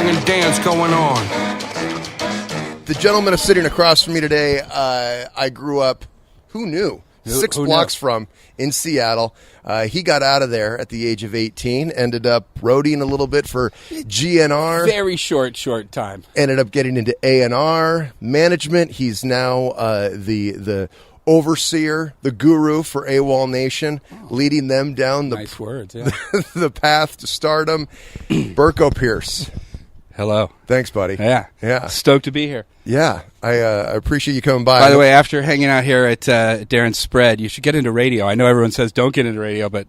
song and dance going on. The gentleman is sitting across from me today. I grew up, who knew? Six blocks from in Seattle. He got out of there at the age of 18, ended up roadieing a little bit for GNR. Very short time. Ended up getting into A&R management. He's now the overseer, the guru for AWOLNATION, leading them down the, nice words, yeah. the path to stardom. Berko Pearce. Hello. Thanks, buddy. Yeah. Stoked to be here. Yeah, I appreciate you coming by. By the way, after hanging out here at Darren's Spread, you should get into radio. I know everyone says don't get into radio, but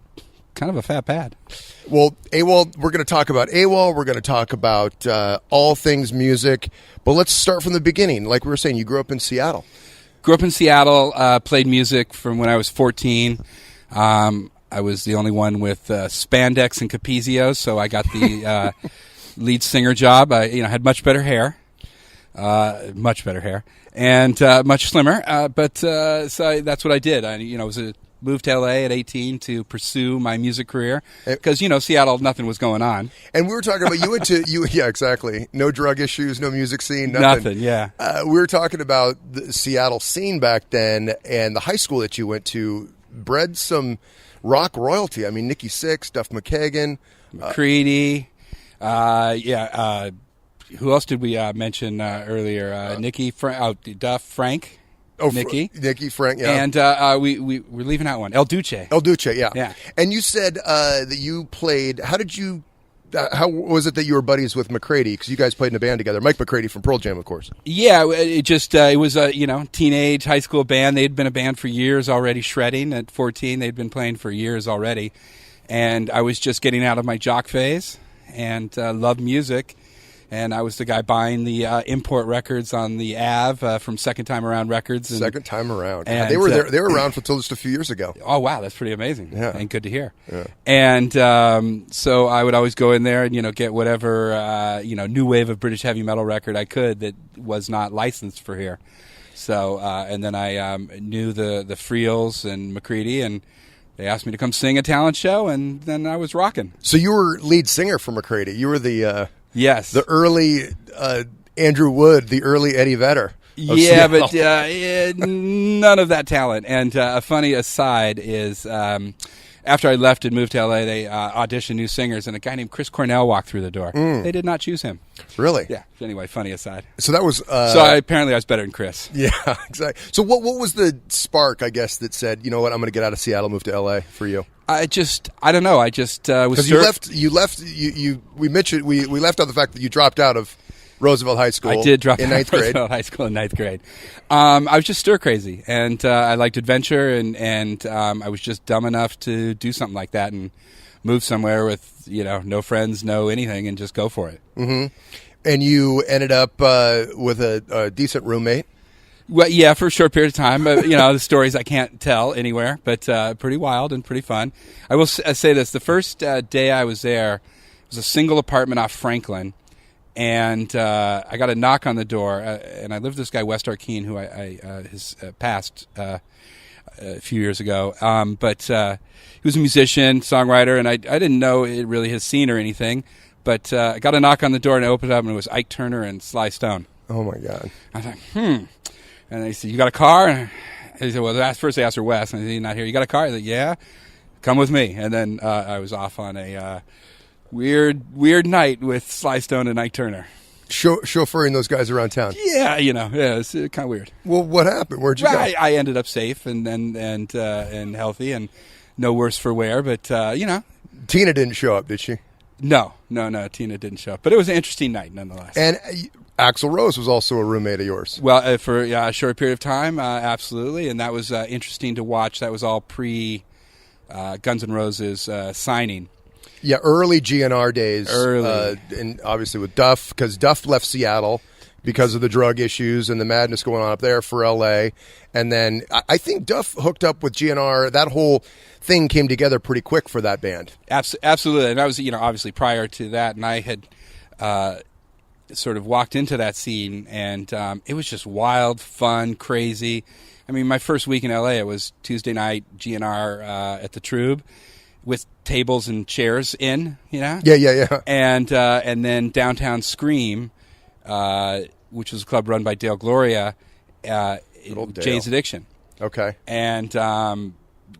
kind of a fat pad. Well, AWOL, we're going to talk about AWOL. We're going to talk about all things music. But let's start from the beginning. Like we were saying, you grew up in Seattle. Grew up in Seattle, played music from when I was 14. I was the only one with spandex and Capezio, so I got the lead singer job. I had much better hair, and much slimmer. But so that's what I did. I moved to LA at 18 to pursue my music career because Seattle, nothing was going on. And we were talking about yeah, exactly. No drug issues, no music scene, nothing. Yeah. We were talking about the Seattle scene back then, and the high school that you went to bred some rock royalty. I mean, Nikki Sixx, Duff McKagan, McCready. Who else did we mention earlier? Nikki, Duff, Frank. Nikki, Frank, yeah. And we're leaving out one. El Duce, yeah. And you said that you played. How was it that you were buddies with McCready? Because you guys played in a band together. Mike McCready from Pearl Jam, of course. Yeah, it was a teenage high school band. They'd been a band for years already, shredding. At 14, they'd been playing for years already, and I was just getting out of my jock phase and loved music. And I was the guy buying the import records on the Ave from Second Time Around Records. Second Time Around. And, they were there. They were around until just a few years ago. Oh wow, that's pretty amazing. Yeah. And good to hear. Yeah. And so I would always go in there and get whatever new wave of British heavy metal record I could that was not licensed for here. So and then I knew the Friels and McCready, and they asked me to come sing a talent show, and then I was rocking. So you were lead singer for McCready. You were the yes, the early Andrew Wood, the early Eddie Vedder. Yeah, but none of that talent. And a funny aside is after I left and moved to LA, they auditioned new singers, and a guy named Chris Cornell walked through the door. They did not choose him. Really? Yeah. Anyway, funny aside. So that was. Apparently I was better than Chris. Yeah, exactly. So what was the spark, I guess, that said, you know what, I'm going to get out of Seattle, move to LA for you? I don't know. I just was. Because you left. We mentioned we left out the fact that you dropped out of Roosevelt High School. I did drop in out ninth of grade. Roosevelt High School in ninth grade. I was just stir crazy, and I liked adventure, and I was just dumb enough to do something like that and move somewhere with no friends, no anything, and just go for it. Mm-hmm. And you ended up with a decent roommate. Well, yeah, for a short period of time. The stories I can't tell anywhere, but pretty wild and pretty fun. I will say this: the first day I was there, it was a single apartment off Franklin. And I got a knock on the door, and I lived with this guy, West Arkeen, who has passed a few years ago. But he was a musician, songwriter, and I didn't know it really his scene or anything. But I got a knock on the door, and I opened it up, and it was Ike Turner and Sly Stone. Oh, my God. I was like, And they said, you got a car? And he said, well, first they asked for Wes, and I said, you're not here. You got a car? I said, yeah, come with me. And then I was off on a... Weird night with Sly Stone and Ike Turner. Chauffeuring those guys around town. Yeah, it's kind of weird. Well, what happened? Where'd you go? I ended up safe and healthy and no worse for wear, but Tina didn't show up, did she? No, Tina didn't show up. But it was an interesting night nonetheless. And Axl Rose was also a roommate of yours. Well, for a short period of time, absolutely, and that was interesting to watch. That was all pre Guns N' Roses signing. Yeah, early GNR days. Early. And obviously with Duff, because Duff left Seattle because of the drug issues and the madness going on up there for L.A. And then I think Duff hooked up with GNR. That whole thing came together pretty quick for that band. Absolutely. And I was, obviously prior to that, and I had sort of walked into that scene, and it was just wild, fun, crazy. I mean, my first week in L.A., it was Tuesday night, GNR at the Trube. with tables and chairs in, Yeah. And then Downtown Scream, which was a club run by Dale Gloria, Jane's Addiction. Okay. And, so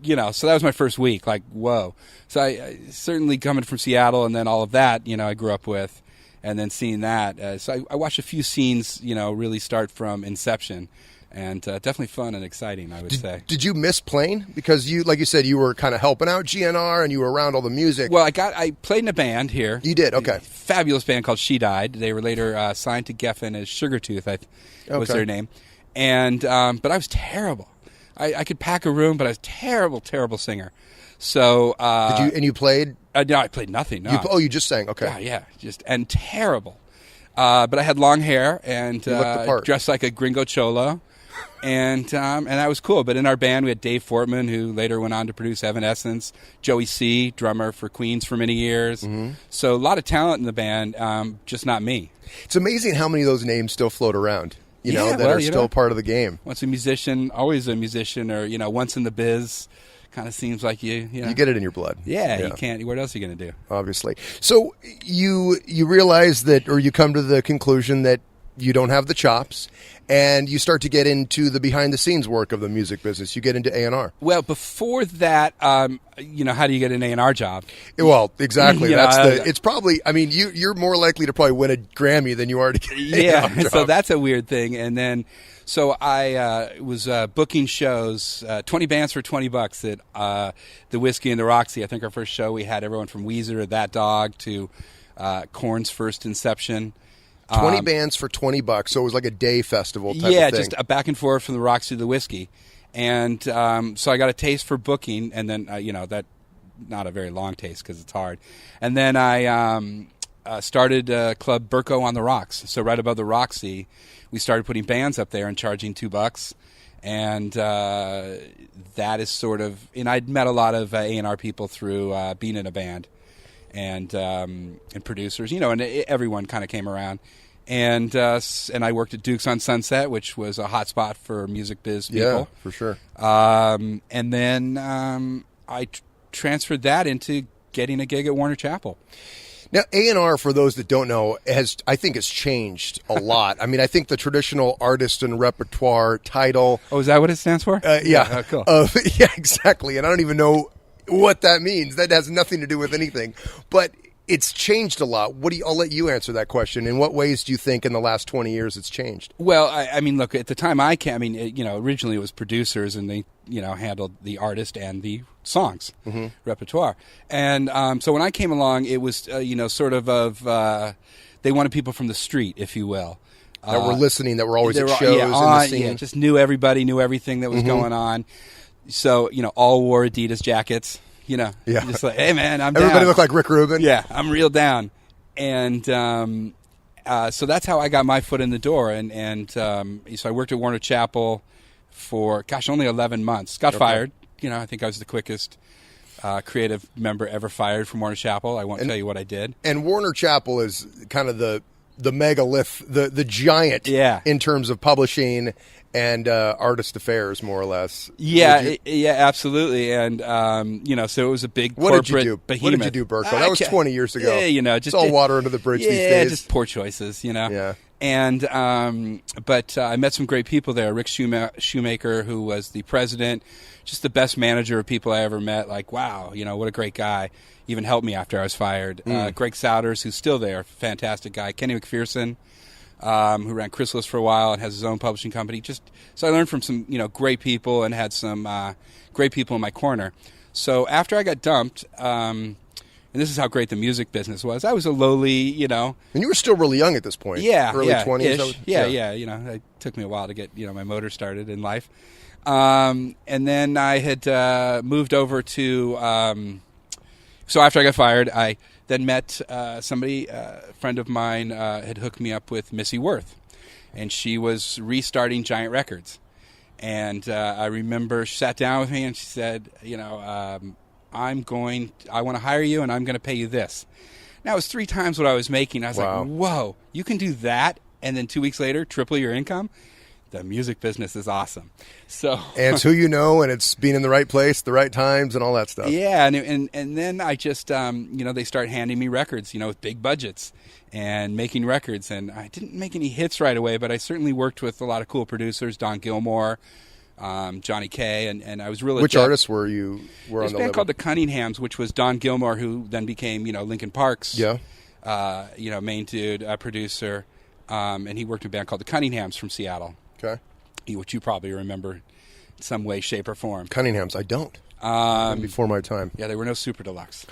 that was my first week, like, whoa. So I certainly coming from Seattle and then all of that, I grew up with, and then seeing that. So I watched a few scenes, really start from inception. And definitely fun and exciting, I would say. Did you miss playing? Because like you said, you were kind of helping out GNR and you were around all the music. Well, I played in a band here. You did? Okay. A fabulous band called She Died. They were later signed to Geffen as Sugartooth, was their name. And but I was terrible. I could pack a room, but I was a terrible singer. So you played? No, I played nothing. No. You just sang. Okay. Yeah, and terrible. But I had long hair and dressed like a gringo cholo. And that was cool. But in our band, we had Dave Fortman, who later went on to produce Evanescence, Joey C., drummer for Queens for many years. Mm-hmm. So a lot of talent in the band, just not me. It's amazing how many of those names still float around, that are still part of the game. Once a musician, always a musician, or, once in the biz. Kind of seems like you get it in your blood. Yeah, you can't. What else are you going to do? Obviously. So you realize that, or you come to the conclusion that you don't have the chops, and you start to get into the behind-the-scenes work of the music business. You get into A&R. Well, before that, how do you get an A&R job? Well, exactly. It's probably. I mean, you're more likely to probably win a Grammy than you are to get an A&R job. So that's a weird thing. And then, so I was booking shows, 20 bands for $20 at the Whiskey and the Roxy. I think our first show we had everyone from Weezer to That Dog to Korn's first Inception. 20 bands for $20, so it was like a day festival type of thing. Yeah, just a back and forth from the Roxy to the Whiskey. And so I got a taste for booking, and then, that not a very long taste because it's hard. And then I started a club, Berko on the Rocks. So right above the Roxy, we started putting bands up there and charging $2. And that is sort of, and I'd met a lot of A&R people through being in a band. And producers, and everyone kind of came around, and I worked at Duke's on Sunset, which was a hot spot for music biz people. Yeah, for sure. And then I transferred that into getting a gig at Warner Chappell. Now, A&R, for those that don't know, has changed a lot. I mean, I think the traditional artist and repertoire title. Oh, is that what it stands for? Yeah. Oh, cool. Yeah, exactly. And I don't even know what that means. That has nothing to do with anything. But it's changed a lot. I'll let you answer that question. In what ways do you think in the last 20 years it's changed? Well, I mean, look, at the time originally it was producers and they, handled the artist and the songs, repertoire. And so when I came along, it was, sort of they wanted people from the street, if you will. That were listening, that were always at shows in the scene. Yeah, just knew everybody, knew everything that was going on. So, all wore Adidas jackets, just like, hey, man, I'm Everybody down. looked like Rick Rubin. Yeah, I'm real down. And so that's how I got my foot in the door. And so I worked at Warner Chappell for, only 11 months. Got fired. I think I was the quickest creative member ever fired from Warner Chappell. I won't tell you what I did. And Warner Chappell is kind of the megalith, the giant in terms of publishing and artist affairs, more or less. Yeah, absolutely. And, so it was a big corporate behemoth. What did you do, Berko? That was 20 years ago. Yeah, it's all water under the bridge these days. Yeah, just poor choices, Yeah. And, but I met some great people there. Rick Shoemaker, who was the president, just the best manager of people I ever met. Like, wow, what a great guy. Even helped me after I was fired. Greg Souders, who's still there, fantastic guy. Kenny McPherson, who ran Chrysalis for a while and has his own publishing company. So I learned from some, great people and had some great people in my corner. So after I got dumped, and this is how great the music business was, I was a lowly, And you were still really young at this point. Yeah. Early 20s? Yeah. It took me a while to get, my motor started in life. And then I had moved over to... So after I got fired, I then met somebody, a friend of mine had hooked me up with Missy Worth, and she was restarting Giant Records. And I remember she sat down with me and she said, I want to hire you and I'm going to pay you this. Now, it was 3 times what I was making. I was like, whoa, you can do that? And then 2 weeks later, triple your income? the music business is awesome. So and it's who you know, and it's being in the right place, the right times, and all that stuff. Yeah, and then I just they start handing me records, with big budgets and making records, and I didn't make any hits right away, but I certainly worked with a lot of cool producers, Don Gilmore, Johnny Kay, and I was really Which artists were on There's the a band label? called the Cunninghams, which was Don Gilmore, who then became Linkin Park's main dude, producer, and he worked in a band called the Cunninghams from Seattle. Okay. Which you probably remember in some way, shape, or form. Cunninghams, I don't. Before my time. Yeah, there were no Super Deluxe.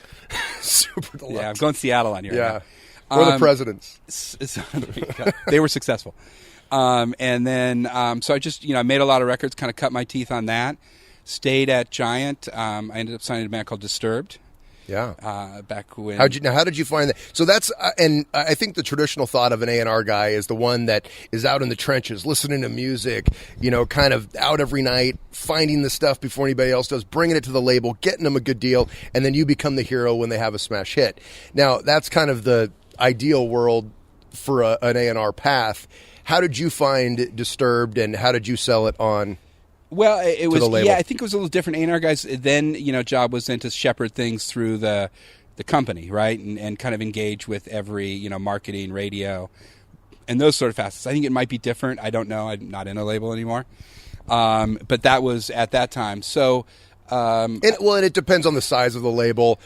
Super Deluxe. Yeah, I'm going Seattle on you. Yeah. Right Or the Presidents. They were successful. And then, so I just, I made a lot of records, kind of cut my teeth on that. Stayed at Giant. I ended up signing a band called Disturbed. Yeah. Back when. How did you find that? So that's, and I think the traditional thought of an A&R guy is the one that is out in the trenches, listening to music, kind of out every night, finding the stuff before anybody else does, bringing it to the label, getting them a good deal, and then you become the hero when they have a smash hit. Now, that's kind of the ideal world for an A&R path. How did you find Disturbed, and how did you sell it on? Well, it was, I think it was a little different. A&R guys, then, job was then to shepherd things through the company, right? And kind of engage with every, marketing, radio, and those sort of facets. I think it might be different. I don't know. I'm not in a label anymore. But that was at that time. So, and it depends on the size of the label.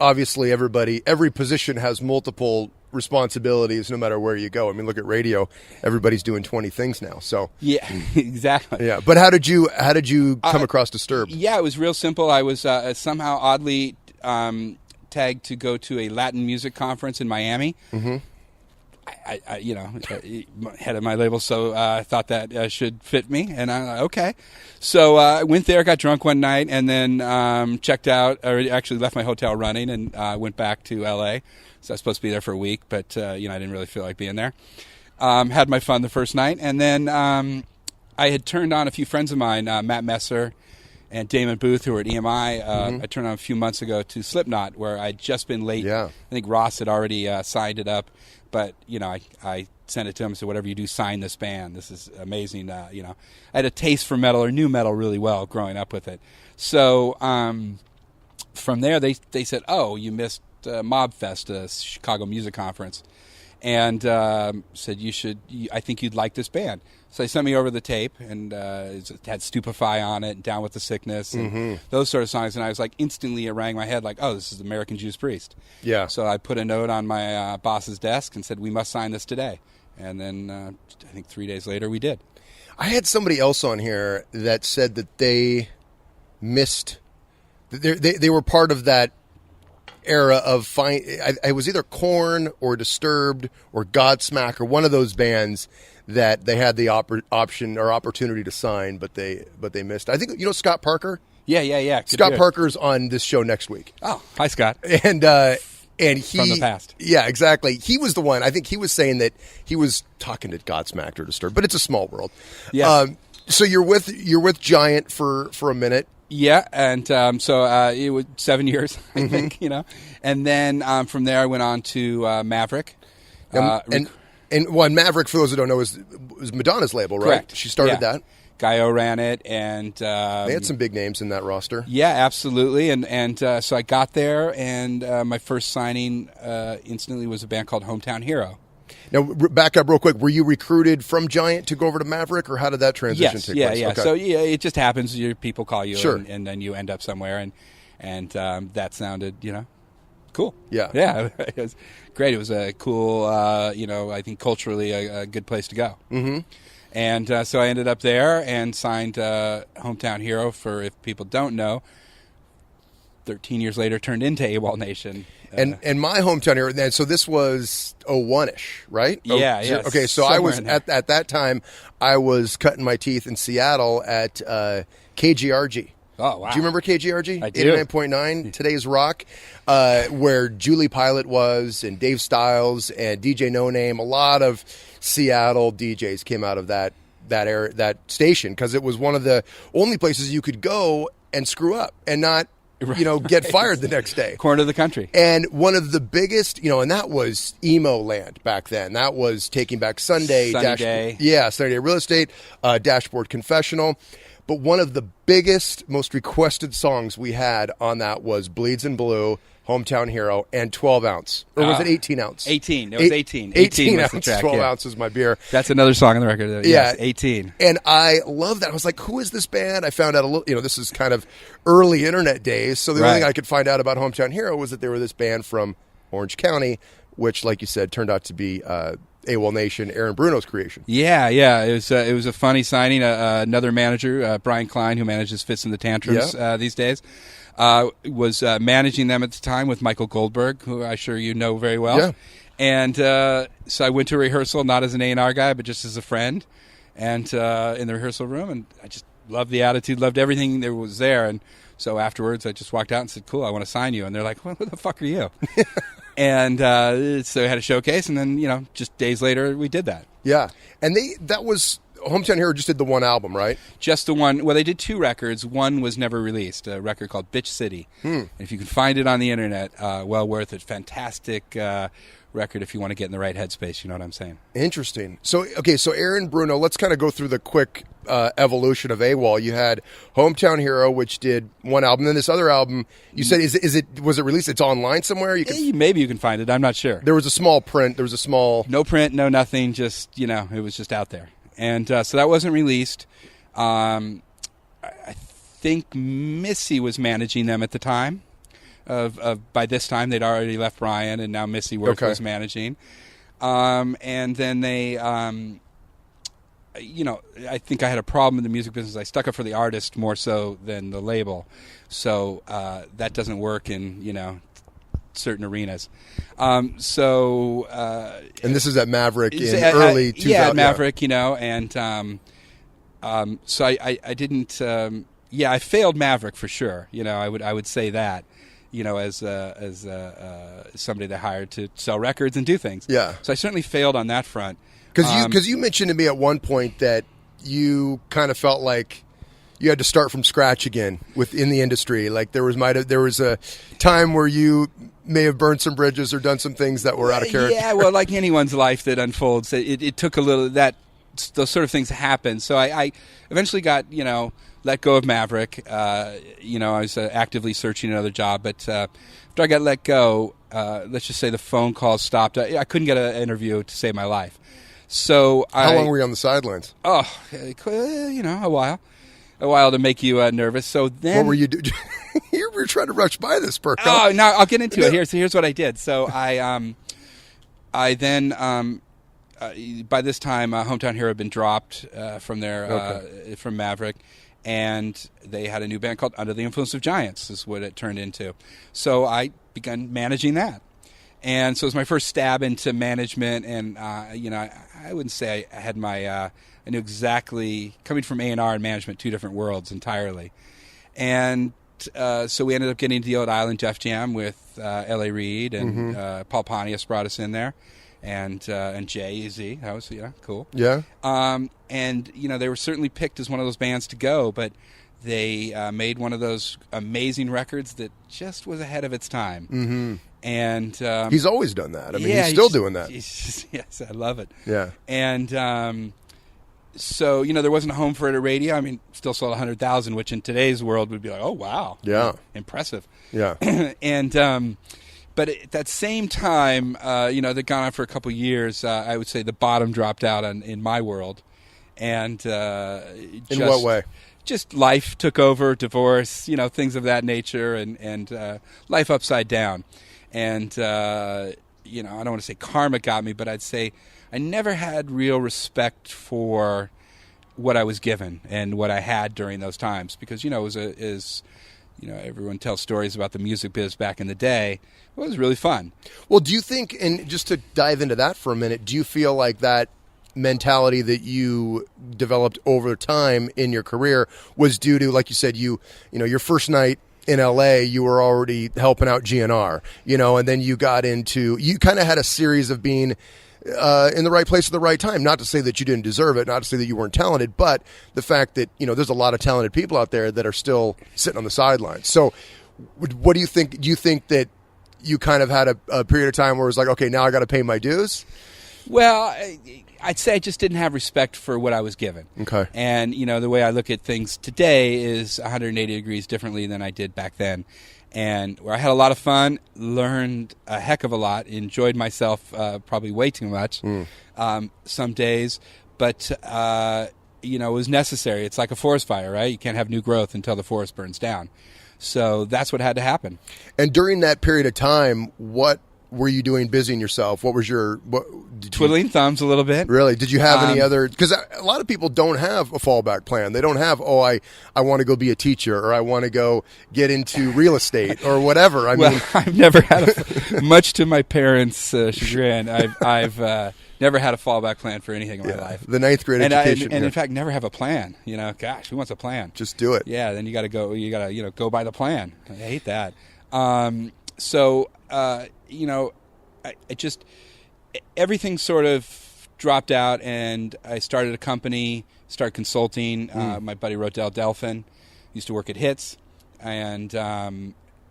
Obviously every position has multiple responsibilities no matter where you go. I mean, look at radio. Everybody's doing 20 things now. So yeah, exactly. Yeah. But how did you come across Disturbed? Yeah, it was real simple. I was somehow oddly tagged to go to a Latin music conference in Miami. Mm-hmm. Head of my label, so I thought that should fit me, and I'm like, okay. So I went there, got drunk one night, and then checked out, or actually left my hotel running, and went back to L.A. So I was supposed to be there for a week, but I didn't really feel like being there. Had my fun the first night, and then I had turned on a few friends of mine, Matt Messer and Damon Booth, who were at EMI. I turned on a few months ago to Slipknot, where I'd just been late. Yeah. I think Ross had already signed it up. But, I sent it to him and said, whatever you do, sign this band. This is amazing. I had a taste for metal or new metal really well growing up with it. So from there, they said, oh, you missed Mobfest, a Chicago music conference. And said, I think you'd like this band. So they sent me over the tape, and it had Stupefy on it, and Down with the Sickness, and those sort of songs. And I was like, instantly it rang my head like, oh, this is American Judas Priest. Yeah. So I put a note on my boss's desk and said, we must sign this today. And then I think 3 days later we did. I had somebody else on here that said that they missed, they were part of that era of it was either Korn or Disturbed or Godsmack or one of those bands that they had the option or opportunity to sign, but they missed. I think Scott Parker. Yeah. Scott Parker's on this show next week. Oh, hi Scott. And he from the past. Yeah, exactly. He was the one. I think he was saying that he was talking to Godsmack or Disturbed, but it's a small world. Yeah. So you're with Giant for a minute. Yeah, and so it was 7 years, I think, and then from there I went on to Maverick. And Maverick, for those who don't know, was Madonna's label, right? Correct. She started that. Gaio ran it, and they had some big names in that roster. Yeah, absolutely, and so I got there, and my first signing instantly was a band called Hometown Hero. Now, back up real quick. Were you recruited from Giant to go over to Maverick, or how did that transition take place? Yeah. Okay. So it just happens. People call you, sure. and then you end up somewhere, and that sounded, cool. Yeah. It was great. It was a cool, I think culturally a good place to go. Mm-hmm. And so I ended up there and signed Hometown Hero for, if people don't know, 13 years later turned into AWOLNATION. And my Hometown Hero, and so this was 01-ish, right? Yeah. Okay, so I was, at that time, I was cutting my teeth in Seattle at KGRG. Oh, wow. Do you remember KGRG? I do. 89.9, Today's Rock, where Julie Pilot was, and Dave Styles, and DJ No Name. A lot of Seattle DJs came out of that area, that station, because it was one of the only places you could go and screw up and not get fired the next day. Corner of the country. And one of the biggest, and that was emo land back then. That was Taking Back Sunday. Sunny Day. Yeah, Sunny Day Real Estate, Dashboard Confessional. But one of the biggest, most requested songs we had on that was Bleeds in Blue, Hometown Hero, and 12 ounce. Or was it 18 ounce? 18. It was 18. 18 was ounce, the track, 12 yeah. ounces my beer. That's another song on the record. Yes, 18. And I love that. I was like, who is this band? I found out a little, this is kind of early internet days. So the only thing I could find out about Hometown Hero was that they were this band from Orange County, which, like you said, turned out to be AWOLNATION, Aaron Bruno's creation. Yeah. It was a funny signing. Another manager, Brian Klein, who manages Fits in the Tantrums these days, was managing them at the time with Michael Goldberg, who I'm sure you know very well. Yeah. And so I went to rehearsal, not as an A&R guy, but just as a friend, and in the rehearsal room, and I just loved the attitude, loved everything that was there. And so afterwards, I just walked out and said, "Cool, I want to sign you." And they're like, "Well, who the fuck are you?" And so I had a showcase, and then just days later, we did that. Yeah, and that was Hometown Hero just did the one album, right? Just the one. Well, they did two records. One was never released, a record called Bitch City. And if you can find it on the internet, well worth it. Fantastic record if you want to get in the right headspace. You know what I'm saying? Interesting. So Aaron Bruno, let's kind of go through the quick evolution of AWOL. You had Hometown Hero, which did one album. Then this other album, you said, was it released? It's online somewhere? Maybe you can find it. I'm not sure. There was a small print. There was a small... No print, no nothing. Just, it was just out there. And so that wasn't released. I think Missy was managing them at the time. By this time, they'd already left Brian, and now Missy Worth was managing. And then they, I think I had a problem in the music business. I stuck up for the artist more so than the label. So that doesn't work in, certain arenas. And this is at Maverick in early 2000. Yeah, at Maverick, and so I didn't. I failed Maverick for sure. I would say that. As somebody they hired to sell records and do things. Yeah. So I certainly failed on that front. Because you mentioned to me at one point that you kind of felt like you had to start from scratch again within the industry. Like there was a time where you may have burned some bridges or done some things that were out of character. Yeah, well, like anyone's life that unfolds, it took a little those sort of things happen. So I eventually got let go of Maverick. I was actively searching another job, but after I got let go, let's just say the phone calls stopped. I couldn't get an interview to save my life. So how long were you on the sidelines? Oh, a while to make you nervous. So then, what were you doing? You were trying to rush by this, Berko. Oh, no, I'll get into it. Here's what I did. So I then by this time, Hometown Hero had been dropped from from Maverick, and they had a new band called Under the Influence of Giants. Is what it turned into. So I began managing that, and so it was my first stab into management. And I wouldn't say I had my I knew exactly, coming from A&R and management, two different worlds entirely, and. So we ended up getting to the Old Island Jeff Jam with L.A. Reid, and Paul Pontius brought us in there, and Jay-Z. That was cool. Yeah. And they were certainly picked as one of those bands to go, but they made one of those amazing records that just was ahead of its time. Mm-hmm. And he's always done that. I mean, he's still doing that. Yes, I love it. Yeah. And so, there wasn't a home for it at radio. I mean, still sold 100,000, which in today's world would be like, oh, wow. Yeah. Impressive. Yeah. And, but at that same time, they'd gone on for a couple years. I would say the bottom dropped out in my world. And in what way? Just life took over, divorce, things of that nature, and life upside down. And, I don't want to say karma got me, but I'd say I never had real respect for what I was given and what I had during those times, because it was everyone tells stories about the music biz back in the day. It was really fun. Well, do you think, and just to dive into that for a minute, do you feel like that mentality that you developed over time in your career was due to, like you said, your first night in LA, you were already helping out GNR, and then you kind of had a series of being in the right place at the right time. Not to say that you didn't deserve it, not to say that you weren't talented, but the fact that, there's a lot of talented people out there that are still sitting on the sidelines. So What do you think? Do you think that you kind of had a period of time where it was like, okay, now I got to pay my dues? Well, I'd say I just didn't have respect for what I was given. Okay. And, the way I look at things today is 180 degrees differently than I did back then. And where I had a lot of fun, learned a heck of a lot, enjoyed myself probably way too much some days. But, it was necessary. It's like a forest fire, right? You can't have new growth until the forest burns down. So that's what had to happen. And during that period of time, what were you doing busying yourself? What was your... Twiddling thumbs a little bit. Really? Did you have any other... Because a lot of people don't have a fallback plan. They don't have, I want to go be a teacher, or I want to go get into real estate, or whatever. I've never had much to my parents' chagrin, I've never had a fallback plan for anything in my life. The ninth grade education. And in fact, never have a plan. Gosh, who wants a plan? Just do it. Yeah, then you got to go. You got to go by the plan. I hate that. I just everything sort of dropped out, and I started a company, started consulting. My buddy Rodell Delphin used to work at Hits, and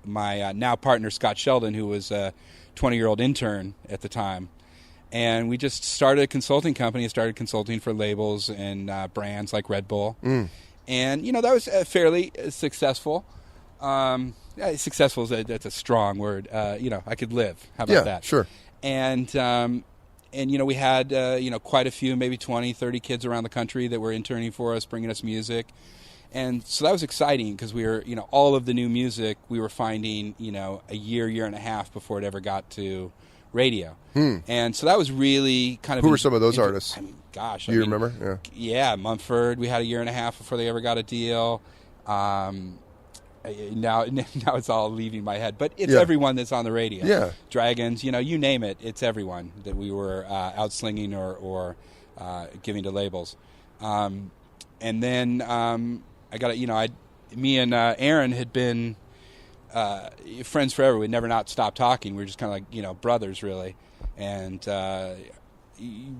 my now partner Scott Sheldon, who was a 20-year-old intern at the time. And we just started a consulting company and started consulting for labels and brands like Red Bull. And, that was fairly successful. Successful, that's a strong word. I could live. How about that? Yeah, sure. And we had, quite a few, maybe 20, 30 kids around the country that were interning for us, bringing us music. And so that was exciting because we were, all of the new music we were finding, a year and a half before it ever got to radio. And so that was really kind of... Who were some of those artists? Gosh. You remember? Yeah, Mumford. We had a year and a half before they ever got a deal. Now it's all leaving my head. But it's everyone that's on the radio. Yeah. Dragons, you name it. It's everyone that we were outslinging or giving to labels. And then I got me and Aaron had been friends forever. We'd never not stopped talking. We were just kind of like, brothers, really. And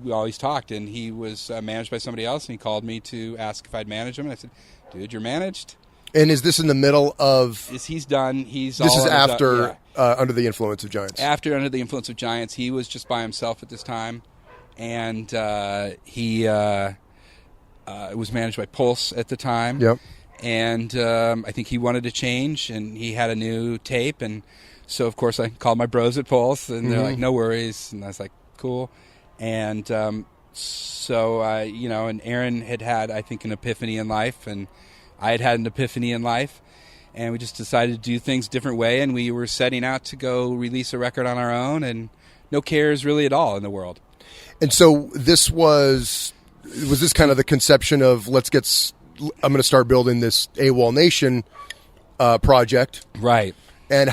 we always talked. And he was managed by somebody else, and he called me to ask if I'd manage him. And I said, dude, you're managed. And is this in the middle of... He's done. This is after Under the Influence of Giants. After Under the Influence of Giants. He was just by himself at this time. And he was managed by Pulse at the time. Yep. And I think he wanted to change, and he had a new tape. And so, of course, I called my bros at Pulse, and they're like, no worries. And I was like, cool. And so, and Aaron had, I think, an epiphany in life, and I had an epiphany in life. And we just decided to do things a different way, and we were setting out to go release a record on our own, and no cares really at all in the world. And so this was this kind of the conception of I'm going to start building this AWOLNATION project. Right. And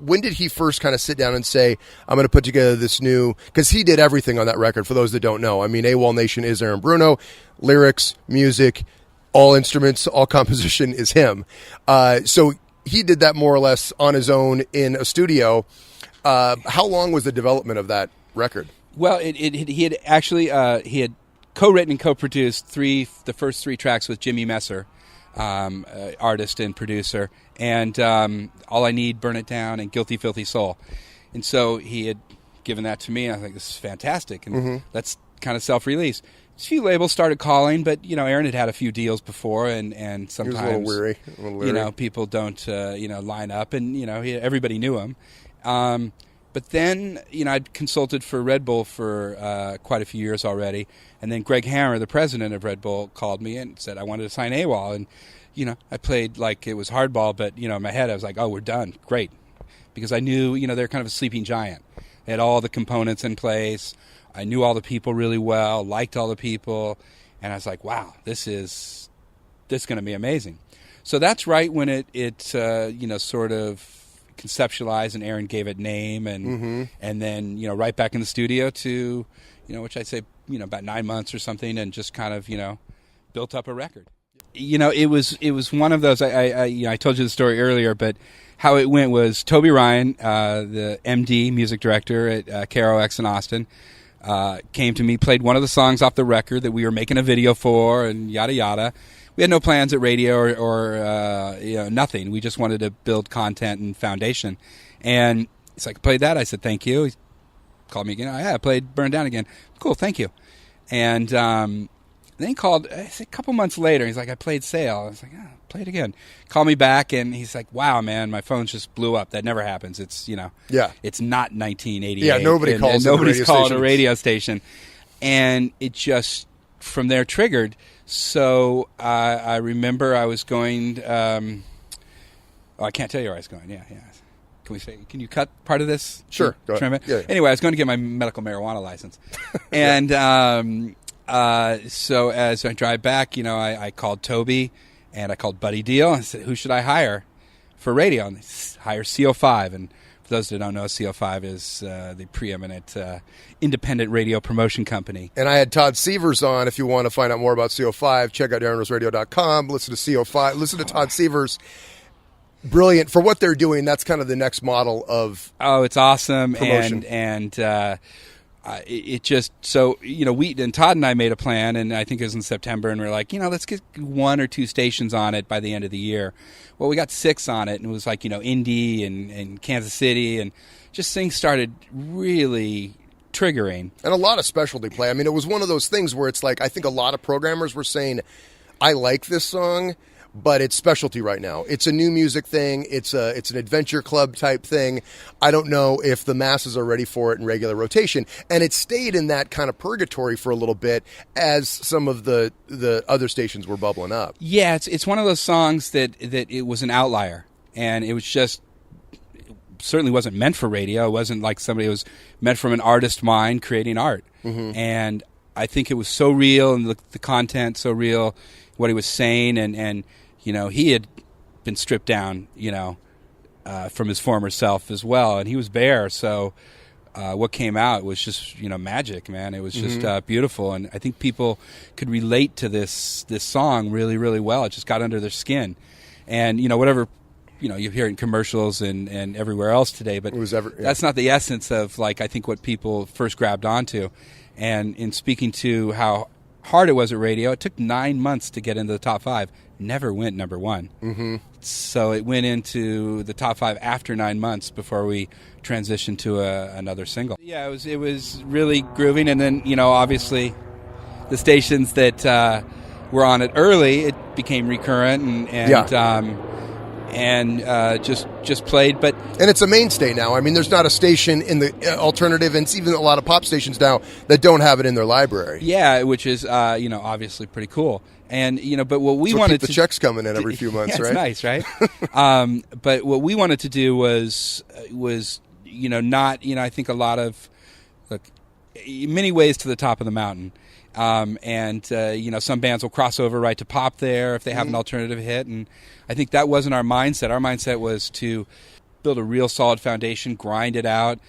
when did he first kind of sit down and say, I'm going to put together this new, because he did everything on that record, for those that don't know. I mean, AWOLNATION is Aaron Bruno, lyrics, music, all instruments, all composition is him. So he did that more or less on his own in a studio. How long was the development of that record? Well, he had actually he had co-written and co-produced the first three tracks with Jimmy Messer, artist and producer, and All I Need, Burn It Down, and Guilty Filthy Soul. And so he had given that to me, and I was like, this is fantastic, and let's kind of self-release. A few labels started calling, but Aaron had a few deals before, and sometimes he was a little weary. People don't line up, and everybody knew him. But then I'd consulted for Red Bull for quite a few years already, and then Greg Hammer, the president of Red Bull, called me and said I wanted to sign AWOL, and I played like it was hardball, but in my head I was like, oh, we're done, great, because I knew they're kind of a sleeping giant. They had all the components in place. I knew all the people really well, liked all the people, and I was like, wow, this is going to be amazing. So that's right when it sort of conceptualized, and Aaron gave it name, and then right back in the studio to which I'd say about 9 months or something, and just kind of built up a record. It was one of those. I told you the story earlier, but how it went was Toby Ryan, the MD music director at KROX in Austin, came to me, played one of the songs off the record that we were making a video for, and yada yada. we had no plans at radio or nothing. We just wanted to build content and foundation. And he's like, played that? I said, thank you. He called me again. Oh, yeah, I played Burn Down again. Cool, thank you. And then he called a couple months later. He's like, I played Sail. I was like, oh, play it again. Called me back, and he's like, wow, man, my phone just blew up. That never happens. It's, it's not 1988. Yeah, nobody calls nobody's calling a radio station. And it just, from there, triggered. So I remember I was going, I can't tell you where I was going. Yeah. Can you cut part of this? Sure. Go ahead. Yeah. Anyway, I was going to get my medical marijuana license. And so as I drive back, I called Toby and I called Buddy Deal and said, who should I hire for radio? And they hire CO5. And for those that don't know, CO5 is the preeminent independent radio promotion company. And I had Todd Sievers on. If you want to find out more about CO5, check out DarrenRoseRadio.com. Listen to CO5. Listen to Todd Sievers. Brilliant. For what they're doing, that's kind of the next model of it's awesome. Promotion. And it just, so, we and Todd and I made a plan, and I think it was in September, and we were like, let's get 1 or 2 stations on it by the end of the year. Well, we got 6 on it, and it was like, Indy and Kansas City, and just things started really triggering. And a lot of specialty play. I mean, it was one of those things where it's like, I think a lot of programmers were saying, I like this song, but it's specialty right now. It's a new music thing. It's an adventure club type thing. I don't know if the masses are ready for it in regular rotation. And it stayed in that kind of purgatory for a little bit as some of the other stations were bubbling up. Yeah, it's one of those songs that it was an outlier. And it was just, it certainly wasn't meant for radio. It wasn't like somebody, it was meant from an artist mind creating art. Mm-hmm. And I think it was so real, and the content so real, what he was saying, and he had been stripped down, from his former self as well, and he was bare. So what came out was just, magic, man. It was just beautiful, and I think people could relate to this song really, really well. It just got under their skin, and whatever. You hear it in commercials and everywhere else today, but that's not the essence of, like, I think what people first grabbed onto. And in speaking to how hard it was at radio, it took 9 months to get into the top 5. Never went number 1. Mm-hmm. So it went into the top 5 after 9 months before we transitioned to another single. Yeah, it was really grooving. And then, obviously the stations that were on it early, it became recurrent and just played. And it's a mainstay now. I mean, there's not a station in the alternative, and it's even a lot of pop stations now that don't have it in their library. Yeah, which is obviously pretty cool. And but what we wanted keep the checks coming in every few months, right? It's nice, right? But what we wanted to do was not I think a lot of many ways to the top of the mountain. Some bands will cross over right to pop there if they have an alternative hit, and I think that wasn't our mindset. Our mindset was to build a real solid foundation, grind it out.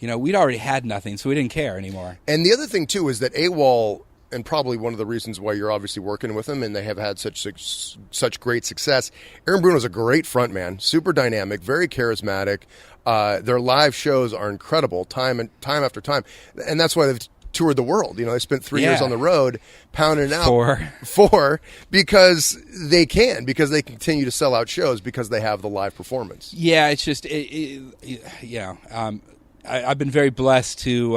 We'd already had nothing, so we didn't care anymore. And the other thing too is that AWOL, and probably one of the reasons why you're obviously working with them, and they have had such great success. Aaron Bruno's a great frontman, super dynamic, very charismatic. Their live shows are incredible, time after time, and that's why they've toured the world. They spent 3 years on the road pounding out 4 because they continue to sell out shows because they have the live performance. Yeah, it's just I've been very blessed to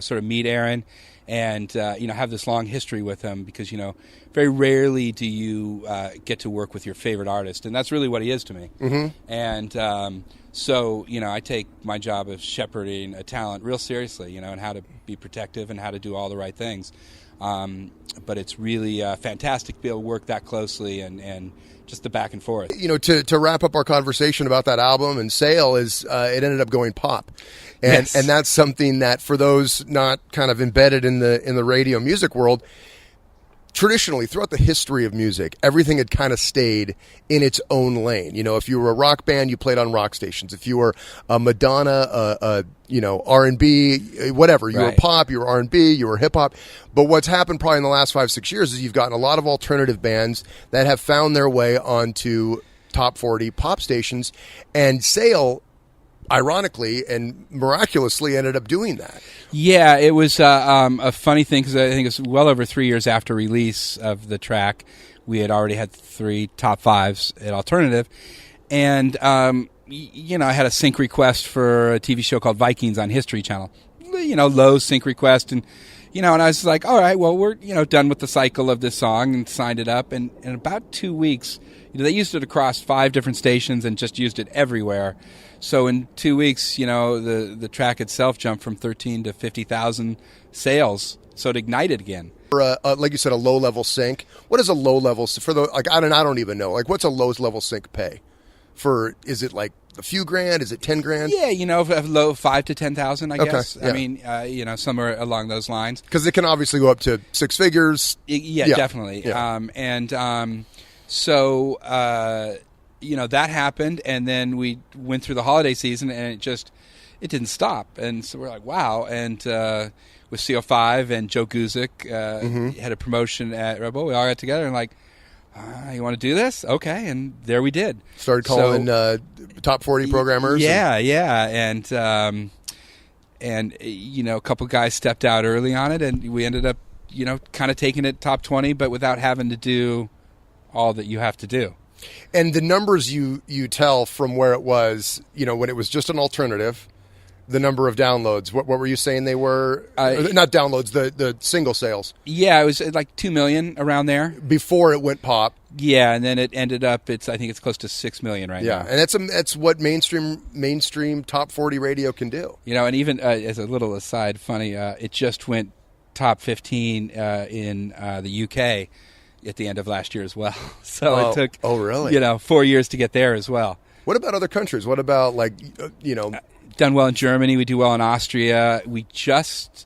sort of meet Aaron and have this long history with him, because very rarely do you get to work with your favorite artist, and that's really what he is to me. Mm-hmm. And so, I take my job of shepherding a talent real seriously, and how to be protective and how to do all the right things. But it's really fantastic to be able to work that closely and just the back and forth. To wrap up our conversation about that album and Sail is it ended up going pop. And yes. And that's something that, for those not kind of embedded in the radio music world, traditionally, throughout the history of music, everything had kind of stayed in its own lane. If you were a rock band, you played on rock stations. If you were a Madonna, R&B, whatever, you were pop, you were R&B, you were hip hop. But what's happened probably in the last 5-6 years is you've gotten a lot of alternative bands that have found their way onto top 40 pop stations, and Sail, ironically and miraculously, ended up doing that. Yeah, it was a funny thing, because I think it was well over 3 years after release of the track, we had already had 3 top 5s at Alternative. And, I had a sync request for a TV show called Vikings on History Channel. Low sync request. And, and I was like, all right, well, we're, done with the cycle of this song, and signed it up. And in about 2 weeks, they used it across 5 different stations and just used it everywhere. So in 2 weeks, the track itself jumped from 13 to 50,000 sales. So it ignited again. For like you said, a low-level sync. What is a low-level for the I don't even know. Like, what's a low-level sync pay? Is it like a few grand? Is it 10 grand? Yeah, low 5 to 10,000, I guess. Yeah. I mean, somewhere along those lines. Because it can obviously go up to 6 figures. Yeah, definitely. Yeah. So that happened, and then we went through the holiday season, and it didn't stop. And so we're like, wow. And with CO5 and Joe Guzik had a promotion at Rebel, we all got together and like, you want to do this? Okay, and there we did. Started calling top 40 programmers. Yeah. And a couple guys stepped out early on it, and we ended up, kind of taking it top 20, but without having to do all that you have to do. And the numbers you tell from where it was, when it was just an alternative, the number of downloads, what were you saying they were? Not downloads, the single sales. Yeah, it was like 2 million around there. Before it went pop. Yeah, and then it ended up, I think it's close to 6 million right now. Yeah, and that's what mainstream top 40 radio can do. And even as a little aside, funny, it just went top 15 in the UK at the end of last year as well. So it took, really? 4 years to get there as well. What about other countries? What about done well in Germany. We do well in Austria. We it just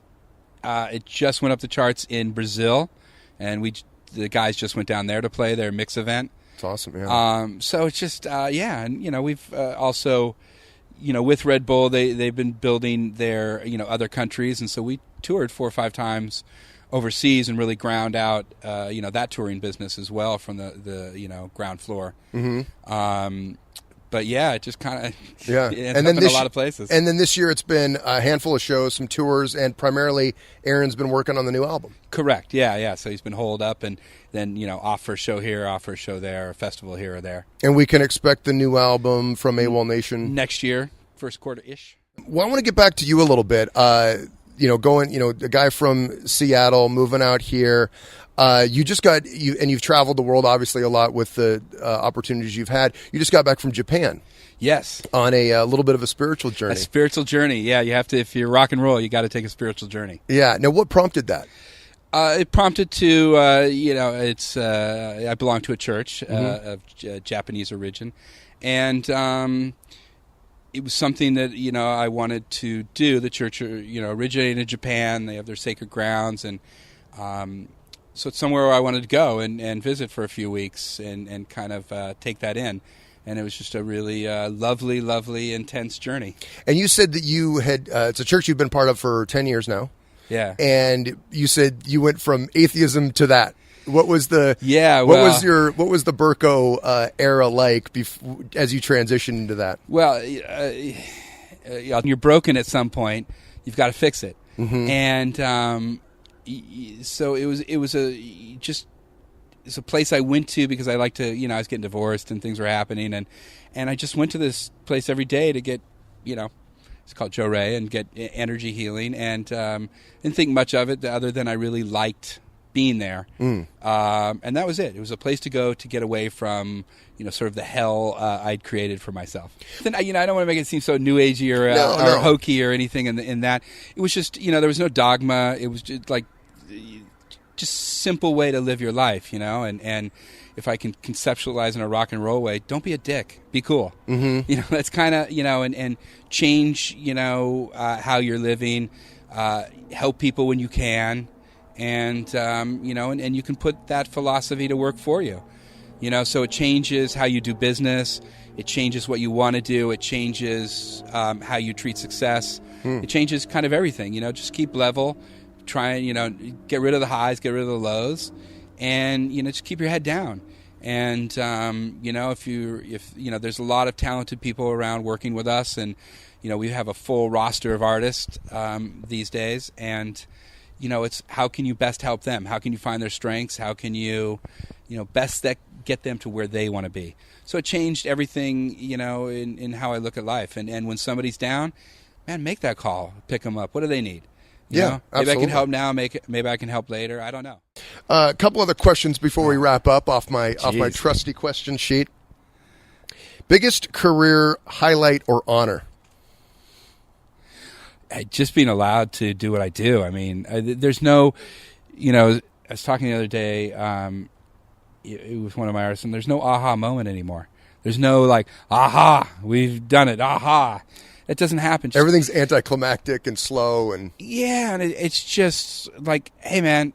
went up the charts in Brazil, and the guys just went down there to play their mix event. It's awesome, yeah. So it's just and we've also with Red Bull they've been building their other countries, and so we toured 4 or 5 times overseas and really ground out that touring business as well from the ground floor. Mm-hmm. But yeah, it just kind of ends up in a lot of places. And then this year it's been a handful of shows, some tours, and primarily Aaron's been working on the new album. Correct. Yeah. So he's been holed up, and then off for a show here, off for a show there, a festival here or there. And we can expect the new album from AWOLNATION next year, first quarter-ish. Well, I want to get back to you a little bit. A guy from Seattle moving out here. You just you've traveled the world obviously a lot with the opportunities you've had. You just got back from Japan. Yes. On a little bit of a spiritual journey. A spiritual journey. Yeah, you have to, if you're rock and roll, you got to take a spiritual journey. Yeah. Now, what prompted that? It prompted to, I belong to a church of Japanese origin, and it was something that I wanted to do. The church, originated in Japan. They have their sacred grounds, and so it's somewhere where I wanted to go and visit for a few weeks and kind of take that in. And it was just a really lovely, lovely, intense journey. And you said that you had it's a church you've been part of for 10 years now. Yeah. And you said you went from atheism to that. What was the what was the Berko era like as you transitioned into that? Well, you're broken at some point. You've got to fix it. Mm-hmm. And so it's a place I went to because I like to, I was getting divorced and things were happening, and I just went to this place every day to get, it's called Joe Ray, and get energy healing, and didn't think much of it other than I really liked being there. And that was it. It was a place to go to get away from, sort of the hell I'd created for myself. Then, I don't want to make it seem so new agey or hokey or anything in that. It was just, there was no dogma. It was just like, just simple way to live your life, and if I can conceptualize in a rock and roll way, don't be a dick, be cool. Mm-hmm. That's kind of, and change, how you're living, help people when you can, and, and you can put that philosophy to work for you, so it changes how you do business. It changes what you want to do. It changes how you treat success. It changes kind of everything, just keep level. Try and, get rid of the highs, get rid of the lows, and, just keep your head down. And, if there's a lot of talented people around working with us, and, we have a full roster of artists these days. And, it's how can you best help them? How can you find their strengths? How can you, best get them to where they want to be? So it changed everything, in how I look at life. And when somebody's down, man, make that call, pick them up. What do they need? You know? Maybe absolutely. I can help now. Maybe I can help later. I don't know. A couple other questions before we wrap up off my trusty question sheet. Biggest career highlight or honor? Just being allowed to do what I do. I mean, there's no, I was talking the other day, it was one of my artists, and there's no aha moment anymore. There's no like, aha, we've done it, aha. It doesn't happen. Everything's anticlimactic and slow. And yeah, and it's just like, hey, man,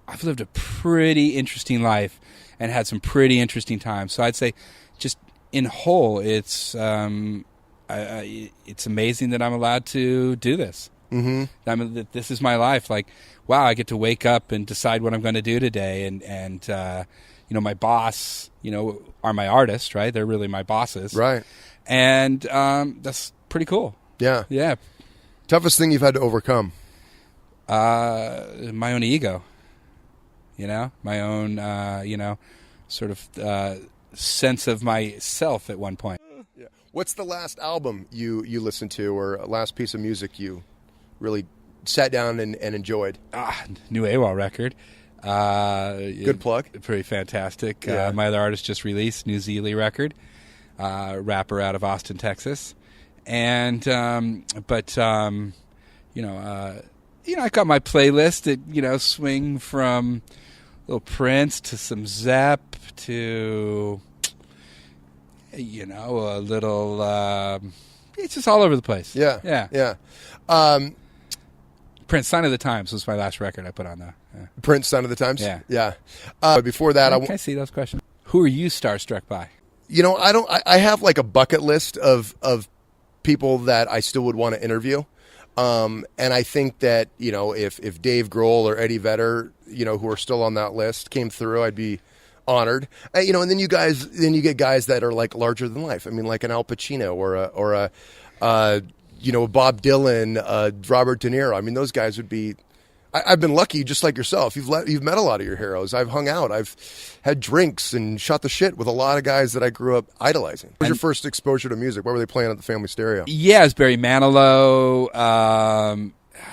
I've lived a pretty interesting life and had some pretty interesting times. So I'd say just in whole, it's amazing that I'm allowed to do this. Mm-hmm. That this is my life. Like, wow, I get to wake up and decide what I'm going to do today. And my boss, are my artists, right? They're really my bosses. Right. And that's pretty cool. Yeah. Yeah. Toughest thing you've had to overcome? My own ego. My own, sort of sense of myself at one point. Yeah. What's the last album you listened to, or last piece of music you really sat down and enjoyed? New AWOL record. Good plug. Pretty fantastic. Yeah. My other artist just released New Zealand record. Rapper out of Austin, Texas. And I got my playlist that swing from little Prince to some Zepp to a little it's just all over the place. Yeah. Prince, Sign of the Times was my last record I put on there. Yeah. Prince, Sign of the Times. Yeah. Before that, can I see those questions? Who are you starstruck by? I have like a bucket list of people that I still would want to interview. And I think that, if Dave Grohl or Eddie Vedder, who are still on that list came through, I'd be honored. And then you get guys that are like larger than life. I mean, like an Al Pacino or a Bob Dylan, Robert De Niro. I mean, those guys would be. I've been lucky, just like yourself. You've met a lot of your heroes. I've hung out. I've had drinks and shot the shit with a lot of guys that I grew up idolizing. What was your first exposure to music? What were they playing at the family stereo? Yeah, it's Barry Manilow.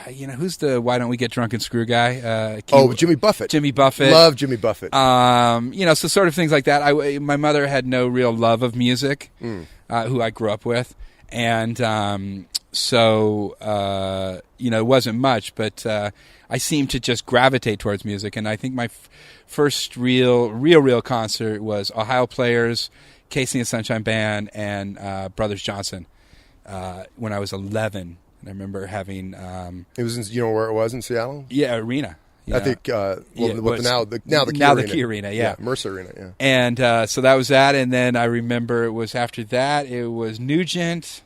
Who's the Why Don't We Get Drunk and Screw guy? Jimmy Buffett. Jimmy Buffett. Love Jimmy Buffett. So sort of things like that. My mother had no real love of music, who I grew up with, and it wasn't much, but I seemed to just gravitate towards music. And I think my first real concert was Ohio Players, Casey and Sunshine Band, and Brothers Johnson when I was 11. And I remember having... it was in, where it was in Seattle? Yeah, arena. I think now the Key Arena, yeah. Mercer Arena, yeah. And so that was that. And then I remember it was after that, it was Nugent,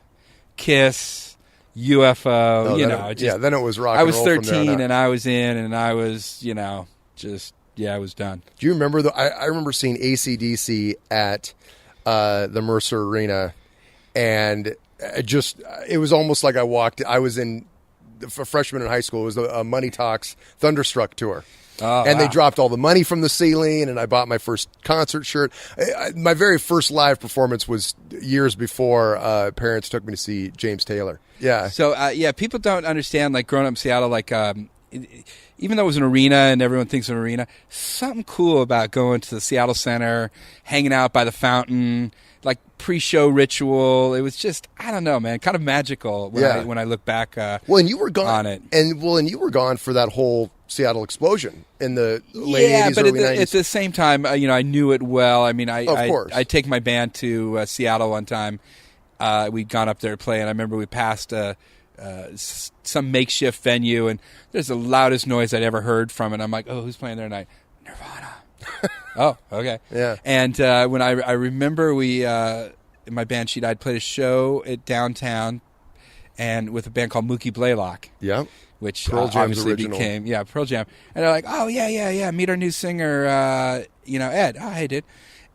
Kiss... UFO, then it was rock I and was roll 13 and I was in and I was, I was done. Do you remember I remember seeing AC/DC at the Mercer Arena, and it was almost like I was a freshman in high school. It was the Money Talks Thunderstruck tour. Oh, and wow. They dropped all the money from the ceiling, and I bought my first concert shirt. My very first live performance was years before parents took me to see James Taylor. Yeah. So, people don't understand, like, growing up in Seattle, like, even though it was an arena and everyone thinks of an arena, something cool about going to the Seattle Center, hanging out by the fountain, like pre-show ritual. It was just, I don't know, man, kind of magical when I look back and you were gone on it. And you were gone for that whole Seattle explosion in the late 80s, but early 90s. At the same time, I knew it well. I mean, of course. I'd take my band to Seattle one time. We'd gone up there to play, and I remember we passed some makeshift venue, and there's the loudest noise I'd ever heard from it. I'm like, oh, who's playing there tonight? Nirvana. Oh, okay. Yeah. And when I remember in my band sheet, I'd played a show at downtown, and with a band called Mookie Blaylock. Yeah. Which Pearl Jam's obviously original. became Pearl Jam. And they're like, oh yeah, meet our new singer, Ed. Oh, hey, dude.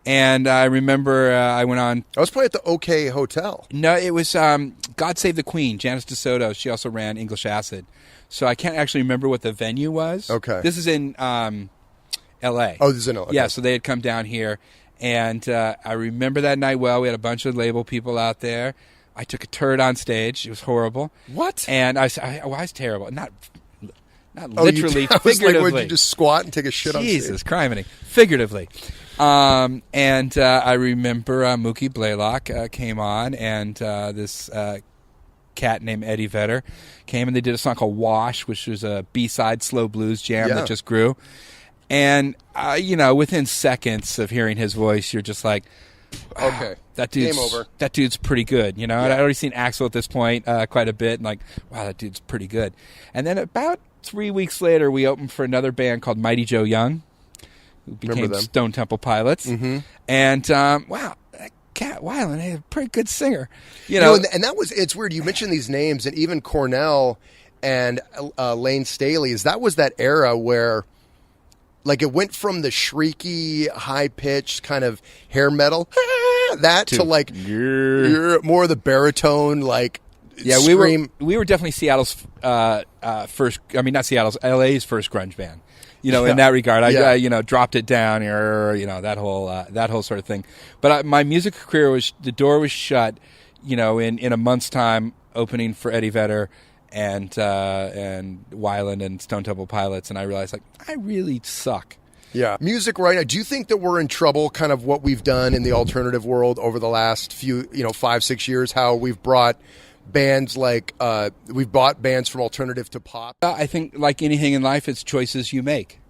And I remember I went on. I was probably at the OK Hotel. No, it was God Save the Queen. Janice DeSoto. She also ran English Acid. So I can't actually remember what the venue was. Okay. This is in L.A. Oh, this is in L.A. Okay. Yeah, so they had come down here. And I remember that night well. We had a bunch of label people out there. I took a turd on stage. It was horrible. What? And I was terrible. Not literally, figuratively. Like, would you just squat and take a shit on stage? Jesus, criminy. Figuratively. And I remember Mookie Blaylock came on, and this cat named Eddie Vedder came, and they did a song called Wash, which was a B-side slow blues jam that just grew. And, within seconds of hearing his voice, you're just like, okay, that dude's, game over. That dude's pretty good, And I'd already seen Axl at this point quite a bit, and like, wow, that dude's pretty good. And then about 3 weeks later, we opened for another band called Mighty Joe Young, who became Stone Temple Pilots. Mm-hmm. And, wow, that Cat Weiland is a pretty good singer. And that was, it's weird. You mentioned these names, and even Cornell and Lane Staley's, that was that era where, like, it went from the shrieky, high-pitched kind of hair metal, to like, more of the baritone, like, scream. We were definitely Seattle's first, not Seattle's, LA's first grunge band. In that regard, I dropped it down, that whole sort of thing. But my music career the door was shut, in a month's time, opening for Eddie Vedder and Weiland and Stone Temple Pilots, and I realized, like, I really suck. Yeah. Music right now, do you think that we're in trouble, kind of what we've done in the alternative world over the last few, 5-6 years, how we've brought bands like, we've bought bands from alternative to pop? I think, like anything in life, it's choices you make.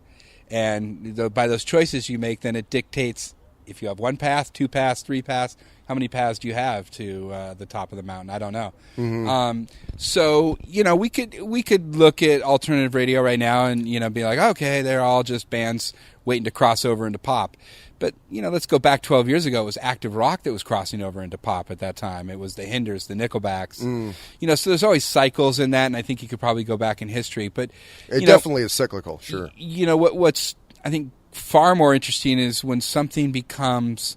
And by those choices you make, then it dictates if you have one path, two paths, three paths. How many paths do you have to the top of the mountain? I don't know. Mm-hmm. So we could look at alternative radio right now and be like, okay, they're all just bands waiting to cross over into pop. But let's go back 12 years ago. It was active rock that was crossing over into pop at that time. It was the Hinders, the Nickelbacks. So there's always cycles in that, and I think you could probably go back in history. But it definitely is cyclical. Sure. What's I think far more interesting is when something becomes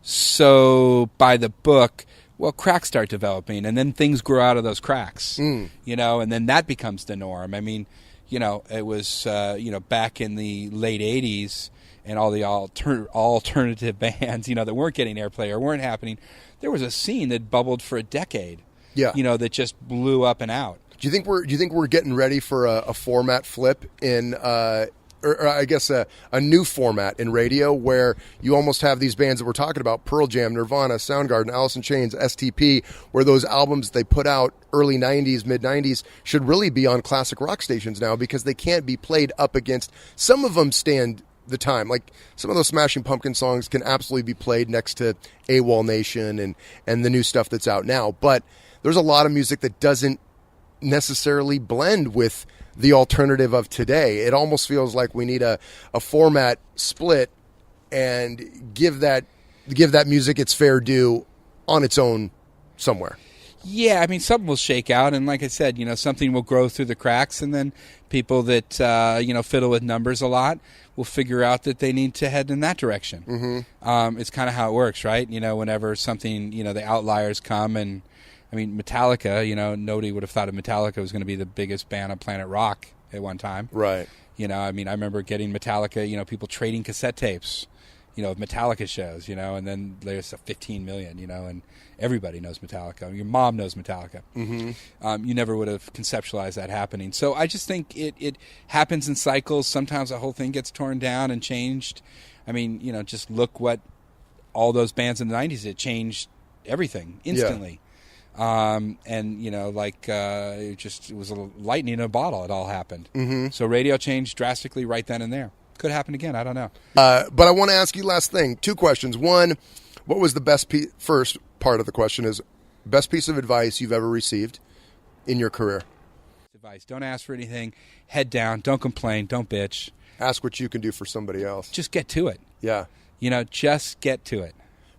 so by the book, well, cracks start developing, and then things grow out of those cracks, and then that becomes the norm. I mean, it was, back in the late 80s and all the alternative bands, that weren't getting airplay or weren't happening, there was a scene that bubbled for a decade, that just blew up and out. Do you think we're getting ready for a format flip in or I guess a new format in radio where you almost have these bands that we're talking about, Pearl Jam, Nirvana, Soundgarden, Alice in Chains, STP, where those albums they put out early 90s, mid 90s should really be on classic rock stations now because they can't be played up against. Some of them stand the time. Like some of those Smashing Pumpkin songs can absolutely be played next to AWOLNATION and the new stuff that's out now. But there's a lot of music that doesn't necessarily blend with the alternative of today. It almost feels like we need a format split and give that music its fair due on its own somewhere. Yeah, I mean, something will shake out, and like I said, something will grow through the cracks, and then people that fiddle with numbers a lot will figure out that they need to head in that direction. Mm-hmm. It's kind of how it works, right? Whenever something, the outliers come, and I mean, Metallica, nobody would have thought of Metallica was going to be the biggest band on planet rock at one time. Right. I remember getting Metallica, people trading cassette tapes, of Metallica shows, and then there's 15 million, and everybody knows Metallica. Your mom knows Metallica. Mm-hmm. You never would have conceptualized that happening. So I just think it happens in cycles. Sometimes the whole thing gets torn down and changed. I mean, just look what all those bands in the 90s, it changed everything instantly. Yeah. It was a lightning in a bottle. It all happened. Mm-hmm. So radio changed drastically right then and there. Could happen again. I don't know. But I want to ask you last thing. 2 questions. One, what was the best first part of the question is best piece of advice you've ever received in your career? Advice. Don't ask for anything. Head down. Don't complain. Don't bitch. Ask what you can do for somebody else. Just get to it. Yeah. Just get to it.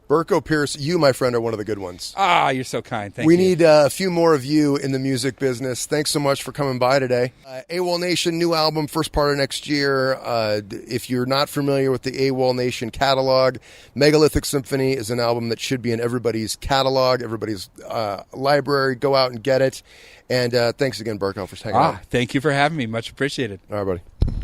Berko Pearce, you, my friend, are one of the good ones. Ah, you're so kind. Thank you. We need a few more of you in the music business. Thanks so much for coming by today. AWOLNATION, new album, first part of next year. If you're not familiar with the AWOLNATION catalog, Megalithic Symphony is an album that should be in everybody's catalog, everybody's library. Go out and get it. And thanks again, Berko, for hanging out. Thank you for having me. Much appreciated. All right, buddy.